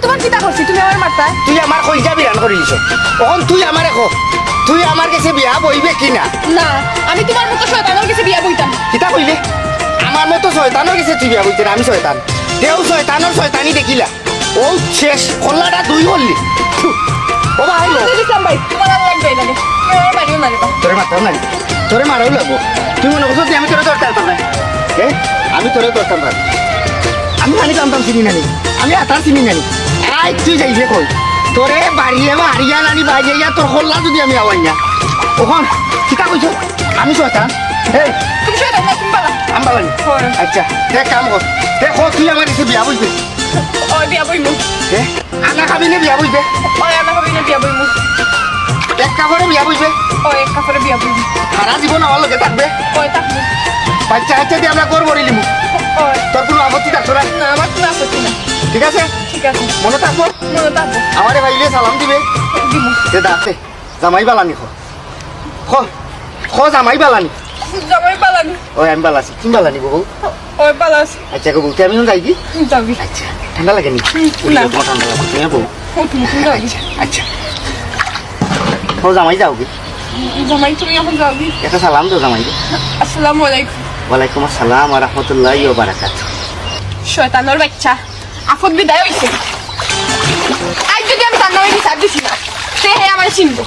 তোমার চিন্তা করছি তুমি আমার মারতা তুই আমার কইজা বিরান করে দিছ তখন তুই আমারে কো তুই আমার কাছে বিয়া বইবে কিনা না আমি তোমার মতো শয়তানের কাছে বিয়া বইতাম কিতা কইলে আমার মতো শয়তানের কাছে তুই বিয়া বইতে না আমি শয়তান দেও শয়তানের শয়তানি দেখিলা ও শেষ খোল্লাটা দুই হল্লি ও ভাই লো ইসলাম ভাই তোমার আর লাগবে না তুমি আমার মারিও না রে বাবা। তোরে মারতাম না তোরে মারাও লাগবো তুই মনে করছো আমি তোরে দরকার পারতাম না আমি তোরে দরকার পার আমি জানি জানতাম চিনি নানি আমি আতার চিনি নানি আই তুই যাইবে কই তোরে বাড়িয়ে হারিয়া নানি বাজিয়া তোর খোল্লা যদি আমি আওয়াই না ওখান কিতা কইছো আমি শয়তান এই তুমি শয়তান না তুমি বালা আমবালানি হয়। আচ্ছা দেখ কাম কর দেখো তুই আমার কাছে বিয়া বুঝবে ওই বিয়া বইমু আনা খাবি না বিয়া বুঝবে ওই আমার হবে না বিয়া বইমু এক কাপড়ে বিয়া বুঝবে ওই এক কাপড়ে বিয়া বইমু সারা জীবন আমার লগে থাকবে ওই থাকবো বাচ্চা বাচ্চা দিয়ে আমরা গড় বড়ি লিমু ওই তোর কোনো আপত্তি থাকতো না না আমার কোনো আপত্তি না ঠিক আছে ঠিক আছে মনে থাকবো মনে থাকবো আমারে ভাইলে সালাম দিবে দিমু যে দাঁতে জামাই বালানি খো জামাই বালানি জামাই পালানি ওই আমি বালাছি তুমি বালানি বহু ওই পালাস আচ্ছা গো বলতে আমি যাই কি যাবি আচ্ছা ঠান্ডা লাগে নি না। তোমার ঠান্ডা লাগে তুমি বউ ও তুমি যাবি আচ্ছা খো জামাই যাও কি জামাই তুমি এখন যাবি একটা সালাম দাও জামাই আসসালামু আলাইকুম ওয়ালাইকুম আসসালাম ওয়া রাহমাতুল্লাহি ওয়া বারাকাতুহু শয়তানের বাচ্চা আফত বিদায় হইছে আজ যদি আমি তার নামে বিচার দিছি না সে হে আমার চিনবো